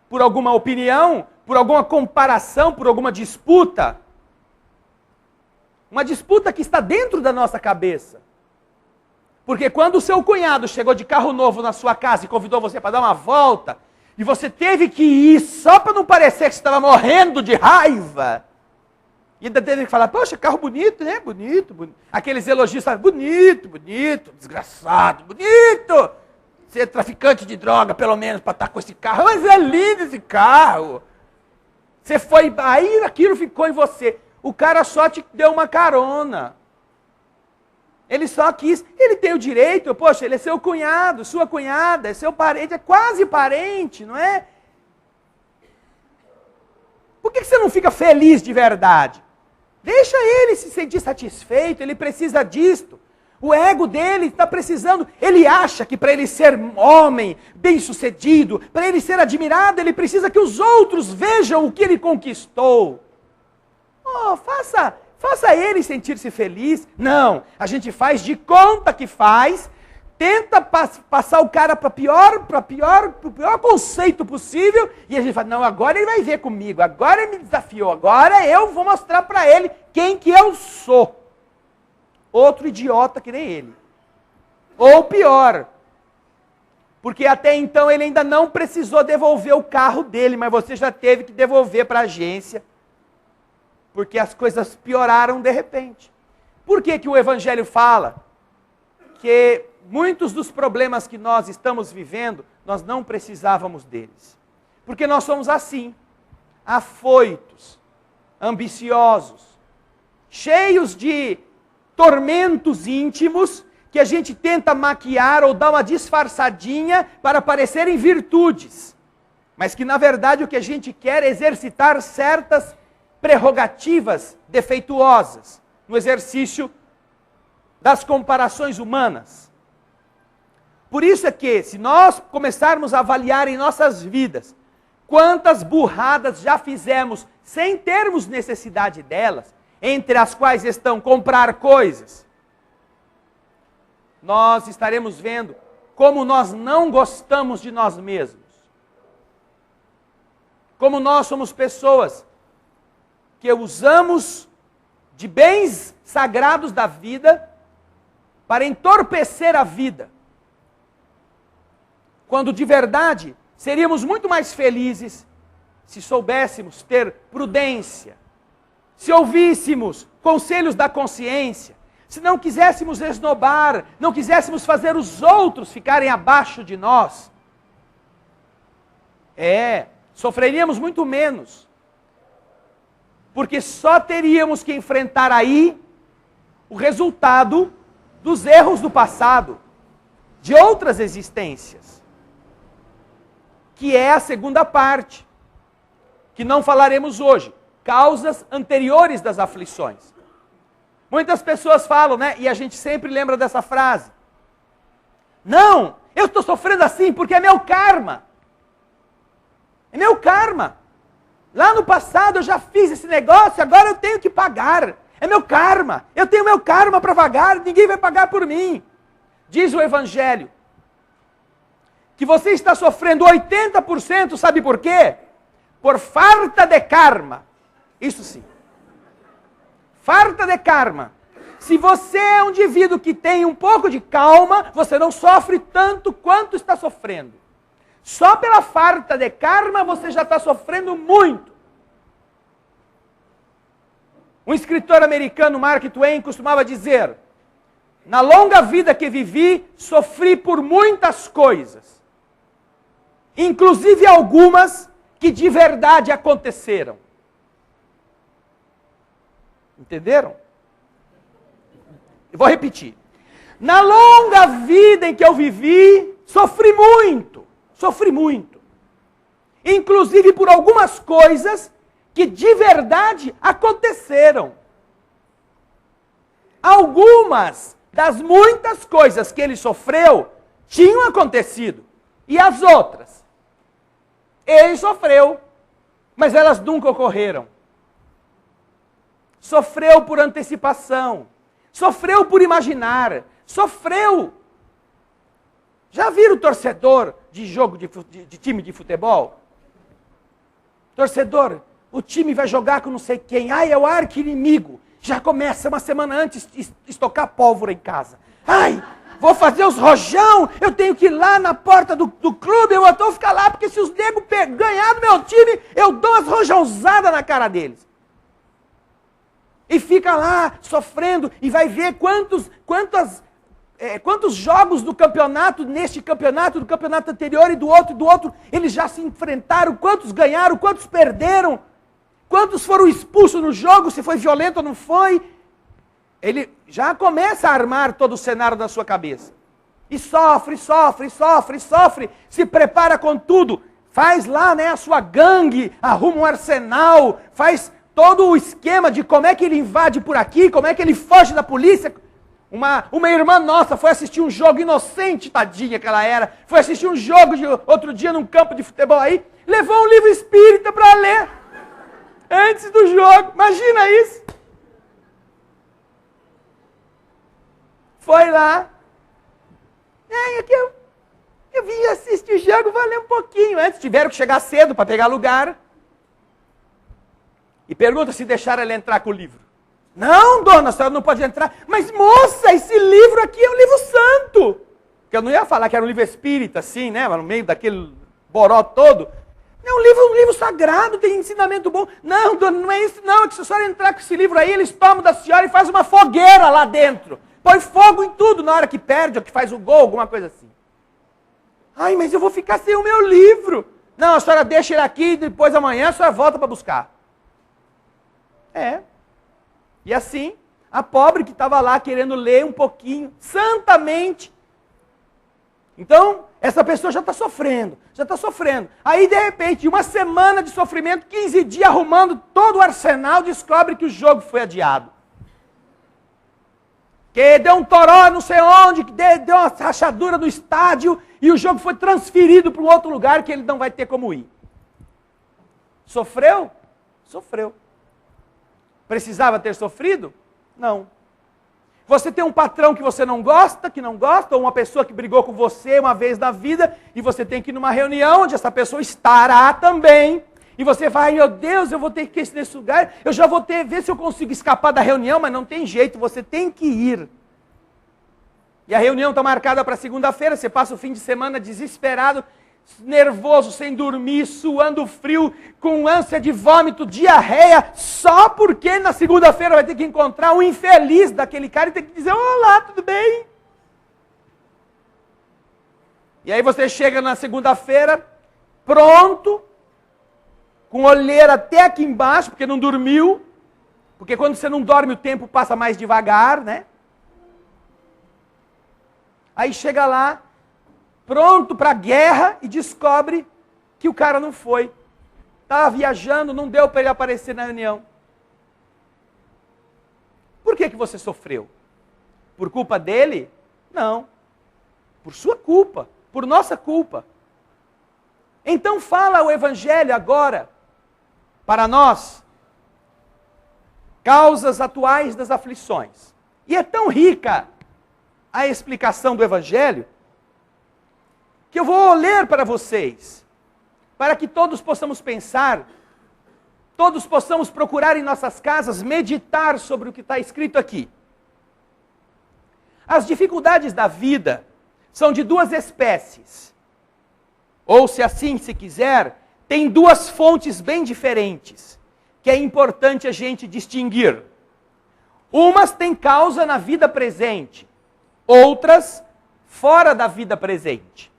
por alguma opinião, por alguma comparação, por alguma disputa. Uma disputa que está dentro da nossa cabeça. Porque quando o seu cunhado chegou de carro novo na sua casa e convidou você para dar uma volta, e você teve que ir só para não parecer que você estava morrendo de raiva, e ainda teve que falar, poxa, carro bonito, né? Bonito, bonito. Aqueles elogios, sabe? Bonito, bonito, desgraçado, bonito. Ser é traficante de droga, pelo menos, para estar com esse carro. Mas é lindo esse carro. Você foi, aí aquilo ficou em você. O cara só te deu uma carona. Ele só quis, ele tem o direito, poxa, ele é seu cunhado, sua cunhada, é seu parente, é quase parente, não é? Por que você não fica feliz de verdade? Deixa ele se sentir satisfeito, ele precisa disto. O ego dele está precisando, ele acha que para ele ser homem, bem-sucedido, para ele ser admirado, ele precisa que os outros vejam o que ele conquistou. Oh, faça ele sentir-se feliz. Não, a gente faz de conta que faz, tenta passar o cara para o pior conceito possível, e a gente fala, não, agora ele vai ver comigo, agora ele me desafiou, agora eu vou mostrar para ele quem que eu sou. Outro idiota que nem ele. Ou pior, porque até então ele ainda não precisou devolver o carro dele, mas você já teve que devolver para a agência, porque as coisas pioraram de repente. Por que que o Evangelho fala que muitos dos problemas que nós estamos vivendo, nós não precisávamos deles? Porque nós somos assim, afoitos, ambiciosos, cheios de tormentos íntimos, que a gente tenta maquiar ou dar uma disfarçadinha para parecerem virtudes. Mas que na verdade o que a gente quer é exercitar certas prerrogativas defeituosas no exercício das comparações humanas. Por isso é que, se nós começarmos a avaliar em nossas vidas quantas burradas já fizemos sem termos necessidade delas, entre as quais estão comprar coisas, nós estaremos vendo como nós não gostamos de nós mesmos. Como nós somos pessoas que usamos de bens sagrados da vida para entorpecer a vida. Quando de verdade seríamos muito mais felizes se soubéssemos ter prudência, se ouvíssemos conselhos da consciência, se não quiséssemos esnobar, não quiséssemos fazer os outros ficarem abaixo de nós, sofreríamos muito menos. Porque só teríamos que enfrentar aí o resultado dos erros do passado, de outras existências, que é a segunda parte, que não falaremos hoje, causas anteriores das aflições. Muitas pessoas falam, né, e a gente sempre lembra dessa frase, não, eu estou sofrendo assim porque é meu karma. É meu karma. Lá no passado eu já fiz esse negócio, agora eu tenho que pagar. É meu karma. Eu tenho meu karma para pagar, ninguém vai pagar por mim. Diz o Evangelho que você está sofrendo 80%, sabe por quê? Por farta de karma. Isso sim. Farta de karma. Se você é um indivíduo que tem um pouco de calma, você não sofre tanto quanto está sofrendo. Só pela farta de karma você já está sofrendo muito. Um escritor americano, Mark Twain, costumava dizer: na longa vida que vivi, sofri por muitas coisas, inclusive algumas que de verdade aconteceram. Entenderam? Eu vou repetir. Na longa vida em que eu vivi, sofri muito. Inclusive por algumas coisas que de verdade aconteceram. Algumas das muitas coisas que ele sofreu tinham acontecido. E as outras? Ele sofreu, mas elas nunca ocorreram. Sofreu por antecipação. Sofreu por imaginar. Sofreu. Já viram torcedor de jogo de time de futebol? Torcedor, o time vai jogar com não sei quem. Ai, é o arqui-inimigo. Já começa uma semana antes estocar pólvora em casa. Ai, vou fazer os rojão. Eu tenho que ir lá na porta do clube. Eu vou ficar lá, porque se os negros ganhar do meu time, eu dou as rojãozadas na cara deles. E fica lá sofrendo e vai ver quantos jogos do campeonato, neste campeonato, do campeonato anterior e do outro, eles já se enfrentaram, quantos ganharam, quantos perderam, quantos foram expulsos no jogo, se foi violento ou não foi. Ele já começa a armar todo o cenário da sua cabeça. E sofre, se prepara com tudo, faz lá, né, a sua gangue, arruma um arsenal, faz todo o esquema de como é que ele invade por aqui, como é que ele foge da polícia. Uma irmã nossa foi assistir um jogo, inocente, tadinha que ela era, foi assistir um jogo outro dia num campo de futebol aí, levou um livro espírita para ler, antes do jogo, imagina isso. Foi lá, aqui eu vim assistir o jogo, vou ler um pouquinho, antes tiveram que chegar cedo para pegar lugar, e pergunta se deixaram ela entrar com o livro. Não, dona, a senhora não pode entrar. Mas, moça, esse livro aqui é um livro santo. Porque eu não ia falar que era um livro espírita, assim, né? No meio daquele boró todo. É um livro sagrado, tem ensinamento bom. Não, dona, não é isso não. É que se a senhora entrar com esse livro aí, eles tomam da senhora e fazem uma fogueira lá dentro. Põe fogo em tudo na hora que perde ou que faz o gol, alguma coisa assim. Ai, mas eu vou ficar sem o meu livro. Não, a senhora deixa ele aqui e depois amanhã a senhora volta para buscar. E assim, a pobre que estava lá querendo ler um pouquinho, santamente. Então, essa pessoa já está sofrendo. Aí, de repente, uma semana de sofrimento, 15 dias arrumando todo o arsenal, descobre que o jogo foi adiado. Que deu um toró não sei onde, que deu uma rachadura no estádio, e o jogo foi transferido para um outro lugar que ele não vai ter como ir. Sofreu? Sofreu. Precisava ter sofrido? Não. Você tem um patrão que você não gosta, ou uma pessoa que brigou com você uma vez na vida, e você tem que ir numa reunião onde essa pessoa estará também, e você vai, meu Deus, eu vou ter que ir nesse lugar, eu já vou ver se eu consigo escapar da reunião, mas não tem jeito, você tem que ir. E a reunião está marcada para segunda-feira, você passa o fim de semana desesperado, nervoso, sem dormir, suando frio, com ânsia de vômito, diarreia, só porque na segunda-feira vai ter que encontrar um infeliz daquele cara e ter que dizer, olá, tudo bem? E aí você chega na segunda-feira, pronto, com olheira até aqui embaixo, porque não dormiu, porque quando você não dorme o tempo passa mais devagar, né? Aí chega lá, pronto para a guerra e descobre que o cara não foi. Estava viajando, não deu para ele aparecer na reunião. Por que você sofreu? Por culpa dele? Não. Por sua culpa, por nossa culpa. Então fala o Evangelho agora para nós. Causas atuais das aflições. E é tão rica a explicação do Evangelho, que eu vou ler para vocês, para que todos possamos pensar, todos possamos procurar em nossas casas, meditar sobre o que está escrito aqui. As dificuldades da vida são de duas espécies, ou se assim se quiser, tem duas fontes bem diferentes, que é importante a gente distinguir. Umas têm causa na vida presente, outras fora da vida presente.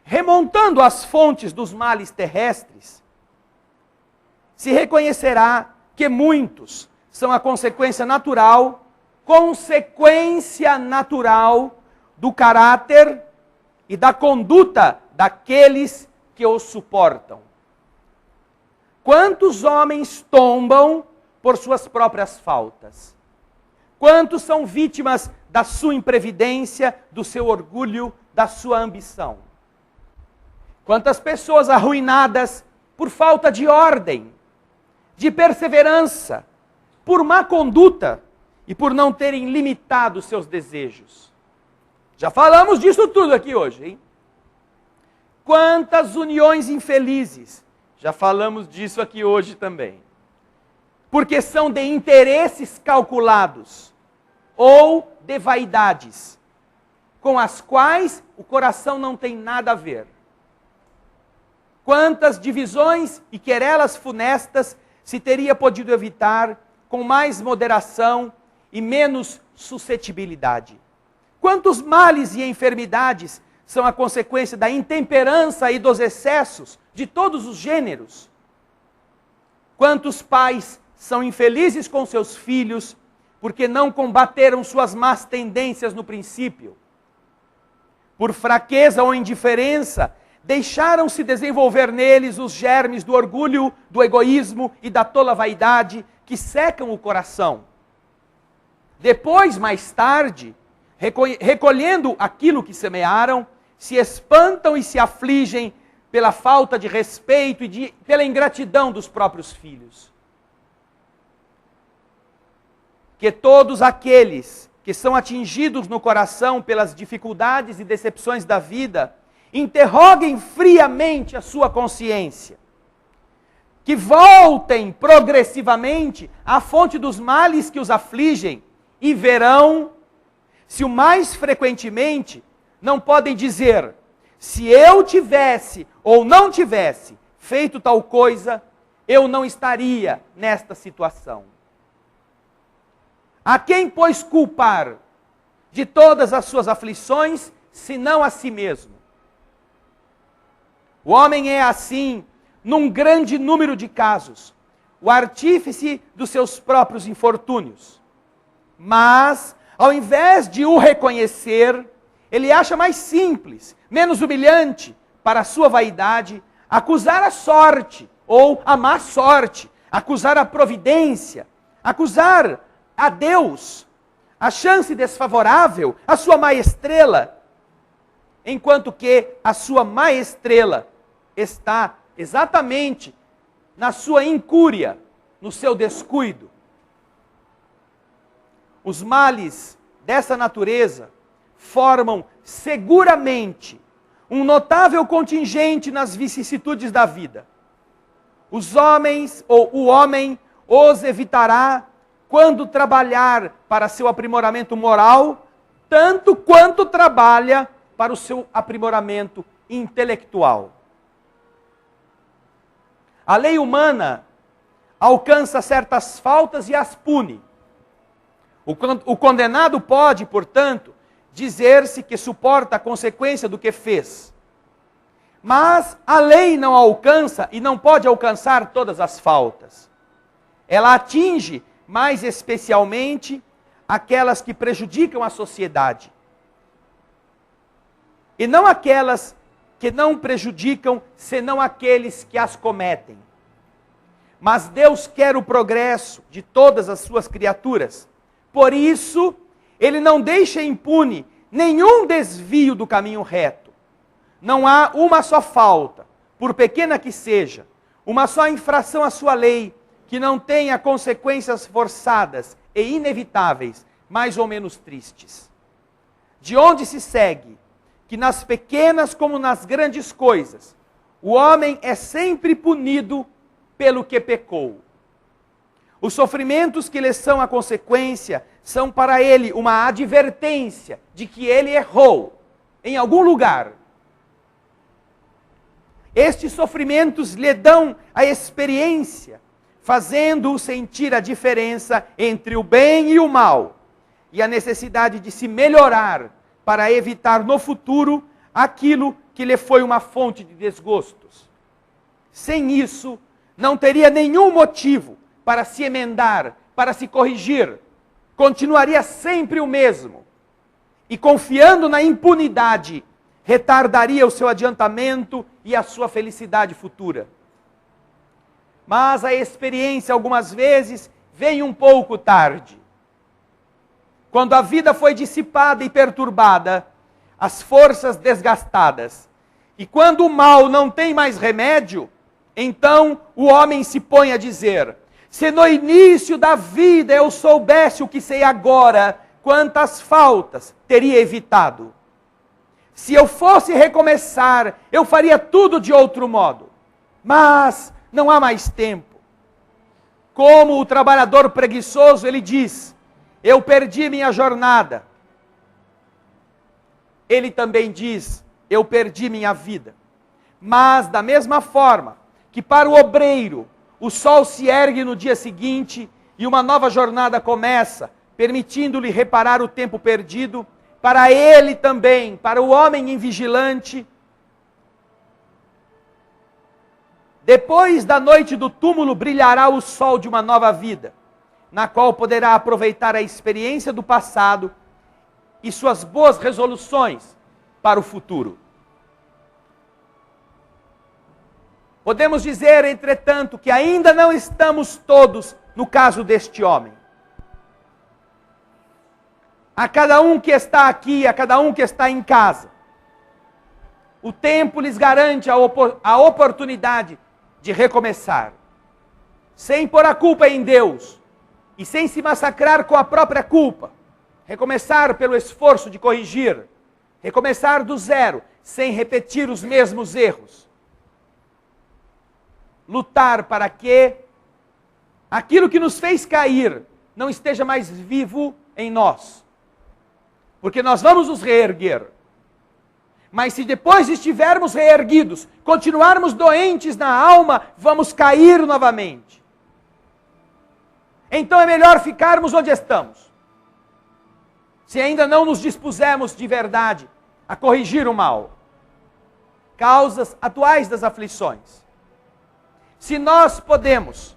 Remontando as fontes dos males terrestres, se reconhecerá que muitos são a consequência natural do caráter e da conduta daqueles que os suportam. Quantos homens tombam por suas próprias faltas? Quantos são vítimas da sua imprevidência, do seu orgulho, da sua ambição? Quantas pessoas arruinadas por falta de ordem, de perseverança, por má conduta e por não terem limitado seus desejos? Já falamos disso tudo aqui hoje, hein? Quantas uniões infelizes, já falamos disso aqui hoje também. Porque são de interesses calculados ou de vaidades, com as quais o coração não tem nada a ver. Quantas divisões e querelas funestas se teria podido evitar com mais moderação e menos suscetibilidade? Quantos males e enfermidades são a consequência da intemperança e dos excessos de todos os gêneros? Quantos pais são infelizes com seus filhos porque não combateram suas más tendências no princípio? Por fraqueza ou indiferença, deixaram-se desenvolver neles os germes do orgulho, do egoísmo e da tola vaidade que secam o coração. Depois, mais tarde, recolhendo aquilo que semearam, se espantam e se afligem pela falta de respeito e pela ingratidão dos próprios filhos. Que todos aqueles que são atingidos no coração pelas dificuldades e decepções da vida, interroguem friamente a sua consciência. Que voltem progressivamente à fonte dos males que os afligem e verão, se o mais frequentemente, não podem dizer: se eu tivesse ou não tivesse feito tal coisa, eu não estaria nesta situação. A quem, pois, culpar de todas as suas aflições, senão a si mesmo? O homem é assim, num grande número de casos, o artífice dos seus próprios infortúnios. Mas, ao invés de o reconhecer, ele acha mais simples, menos humilhante, para a sua vaidade, acusar a sorte, ou a má sorte, acusar a providência, acusar a Deus, a chance desfavorável, a sua má estrela, enquanto que a sua má estrela está exatamente na sua incúria, no seu descuido. Os males dessa natureza formam seguramente um notável contingente nas vicissitudes da vida. Os homens, ou o homem, os evitará quando trabalhar para seu aprimoramento moral, tanto quanto trabalha para o seu aprimoramento intelectual. A lei humana alcança certas faltas e as pune. O condenado pode, portanto, dizer-se que suporta a consequência do que fez. Mas a lei não alcança e não pode alcançar todas as faltas. Ela atinge, mais especialmente, aquelas que prejudicam a sociedade. E não aquelas que não prejudicam, senão aqueles que as cometem. Mas Deus quer o progresso de todas as suas criaturas. Por isso, Ele não deixa impune nenhum desvio do caminho reto. Não há uma só falta, por pequena que seja, uma só infração à sua lei, que não tenha consequências forçadas e inevitáveis, mais ou menos tristes. De onde se segue que nas pequenas como nas grandes coisas, o homem é sempre punido pelo que pecou. Os sofrimentos que lhe são a consequência são para ele uma advertência de que ele errou em algum lugar. Estes sofrimentos lhe dão a experiência, fazendo-o sentir a diferença entre o bem e o mal, e a necessidade de se melhorar para evitar no futuro aquilo que lhe foi uma fonte de desgostos. Sem isso, não teria nenhum motivo para se emendar, para se corrigir. Continuaria sempre o mesmo. E confiando na impunidade, retardaria o seu adiantamento e a sua felicidade futura. Mas a experiência, algumas vezes, vem um pouco tarde. Quando a vida foi dissipada e perturbada, as forças desgastadas, e quando o mal não tem mais remédio, então o homem se põe a dizer: se no início da vida eu soubesse o que sei agora, quantas faltas teria evitado. Se eu fosse recomeçar, eu faria tudo de outro modo. Mas não há mais tempo. Como o trabalhador preguiçoso, ele diz: eu perdi minha jornada. Ele também diz: eu perdi minha vida. Mas da mesma forma que para o obreiro, o sol se ergue no dia seguinte e uma nova jornada começa, permitindo-lhe reparar o tempo perdido, para ele também, para o homem invigilante, depois da noite do túmulo brilhará o sol de uma nova vida, na qual poderá aproveitar a experiência do passado e suas boas resoluções para o futuro. Podemos dizer, entretanto, que ainda não estamos todos no caso deste homem. A cada um que está aqui, a cada um que está em casa, o tempo lhes garante a oportunidade de recomeçar, sem pôr a culpa em Deus e sem se massacrar com a própria culpa. Recomeçar pelo esforço de corrigir, recomeçar do zero, sem repetir os mesmos erros. Lutar para que aquilo que nos fez cair não esteja mais vivo em nós. Porque nós vamos nos reerguer. Mas se depois de estivermos reerguidos, continuarmos doentes na alma, vamos cair novamente. Então é melhor ficarmos onde estamos. Se ainda não nos dispusermos de verdade a corrigir o mal. Causas atuais das aflições. Se nós podemos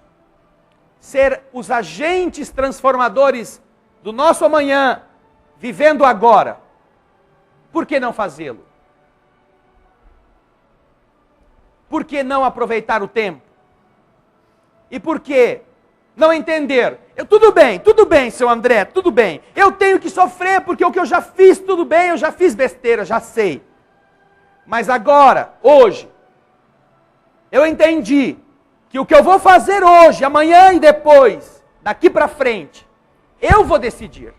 ser os agentes transformadores do nosso amanhã, vivendo agora, por que não fazê-lo? Por que não aproveitar o tempo? E por que não entender? Tudo bem, seu André, tudo bem. Eu tenho que sofrer porque o que eu já fiz, tudo bem, eu já fiz besteira, já sei. Mas agora, hoje, eu entendi que o que eu vou fazer hoje, amanhã e depois, daqui para frente, eu vou decidir.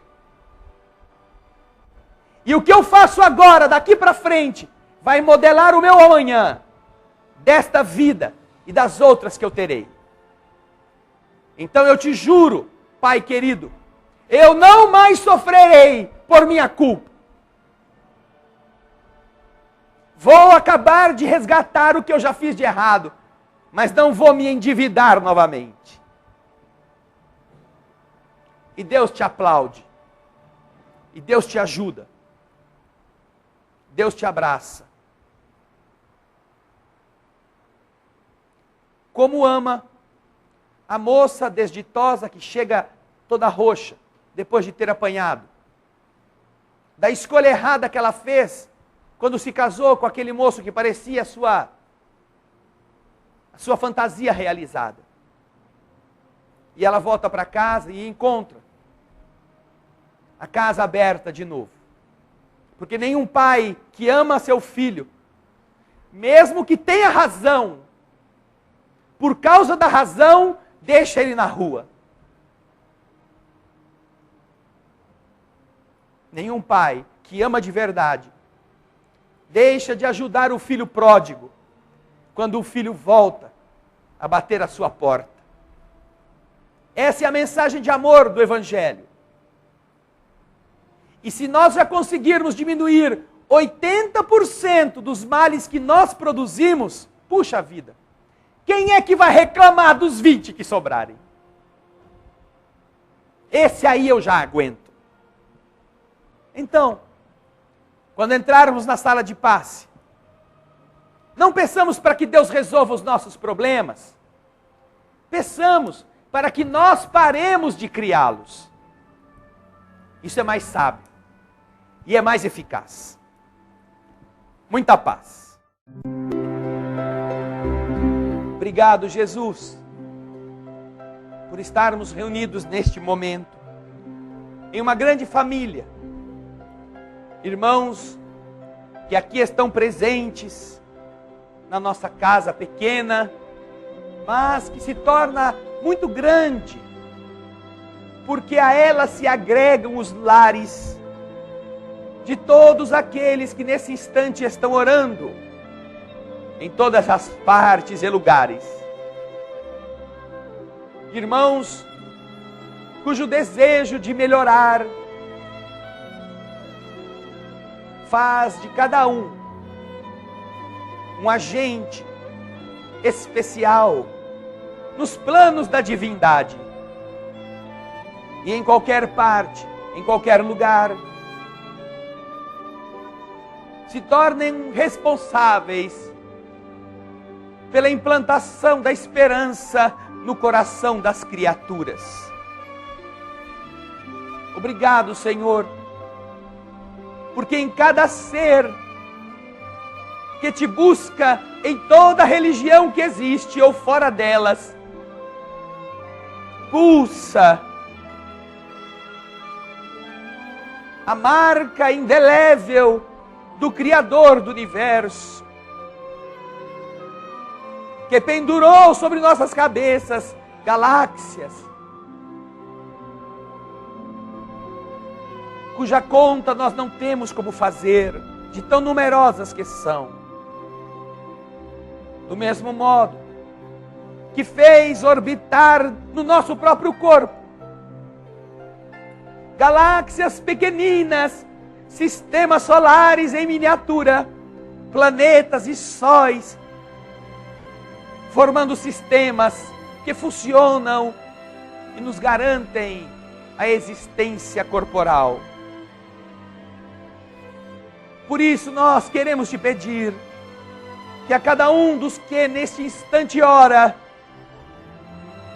E o que eu faço agora, daqui para frente, vai modelar o meu amanhã, desta vida e das outras que eu terei. Então eu te juro, Pai querido, eu não mais sofrerei por minha culpa. Vou acabar de resgatar o que eu já fiz de errado, mas não vou me endividar novamente. E Deus te aplaude. E Deus te ajuda. Deus te abraça. Como ama a moça desditosa que chega toda roxa, depois de ter apanhado. Da escolha errada que ela fez, quando se casou com aquele moço que parecia a sua fantasia realizada. E ela volta para casa e encontra a casa aberta de novo. Porque nenhum pai que ama seu filho, mesmo que tenha razão, por causa da razão, deixa ele na rua. Nenhum pai que ama de verdade, deixa de ajudar o filho pródigo, quando o filho volta a bater a sua porta. Essa é a mensagem de amor do Evangelho. E se nós já conseguirmos diminuir 80% dos males que nós produzimos, puxa vida, quem é que vai reclamar dos 20 que sobrarem? Esse aí eu já aguento. Então, quando entrarmos na sala de passe, não peçamos para que Deus resolva os nossos problemas. Peçamos para que nós paremos de criá-los. Isso é mais sábio e é mais eficaz. Muita paz. Obrigado, Jesus, por estarmos reunidos neste momento, em uma grande família. Irmãos que aqui estão presentes, na nossa casa pequena, mas que se torna muito grande, porque a ela se agregam os lares de todos aqueles que nesse instante estão orando, em todas as partes e lugares. Irmãos cujo desejo de melhorar faz de cada um agente especial nos planos da divindade. E em qualquer parte, em qualquer lugar, se tornem responsáveis pela implantação da esperança no coração das criaturas. Obrigado, Senhor, porque em cada ser que te busca em toda religião que existe ou fora delas, pulsa a marca indelével do Criador do Universo, que pendurou sobre nossas cabeças galáxias, cuja conta nós não temos como fazer, de tão numerosas que são. Do mesmo modo que fez orbitar no nosso próprio corpo galáxias pequeninas, sistemas solares em miniatura, planetas e sóis, formando sistemas que funcionam e nos garantem a existência corporal. Por isso nós queremos te pedir que a cada um dos que neste instante ora,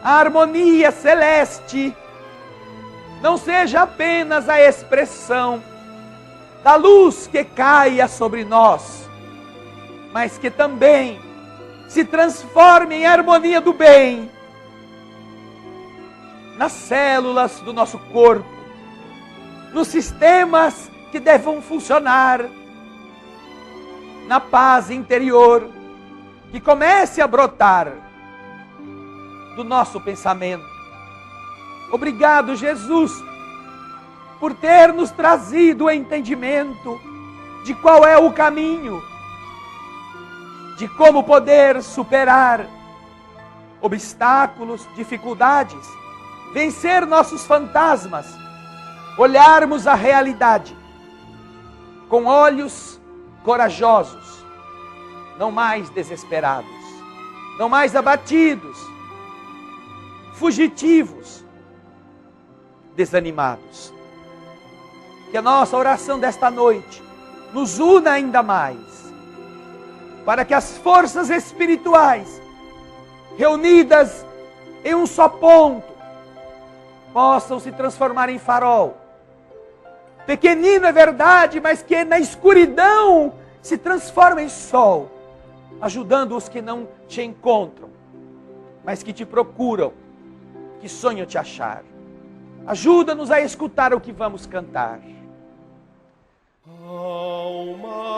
a harmonia celeste não seja apenas a expressão da luz que caia sobre nós, mas que também se transforme em harmonia do bem nas células do nosso corpo, nos sistemas que devam funcionar, na paz interior que comece a brotar do nosso pensamento. Obrigado, Jesus, por ter nos trazido o entendimento de qual é o caminho, de como poder superar obstáculos, dificuldades, vencer nossos fantasmas, olharmos a realidade com olhos corajosos, não mais desesperados, não mais abatidos, fugitivos, desanimados. Que a nossa oração desta noite nos una ainda mais, para que as forças espirituais reunidas em um só ponto possam se transformar em farol. Pequenino é verdade, mas que na escuridão se transforma em sol, ajudando os que não te encontram, mas que te procuram, que sonham te achar. Ajuda-nos a escutar o que vamos cantar. Alma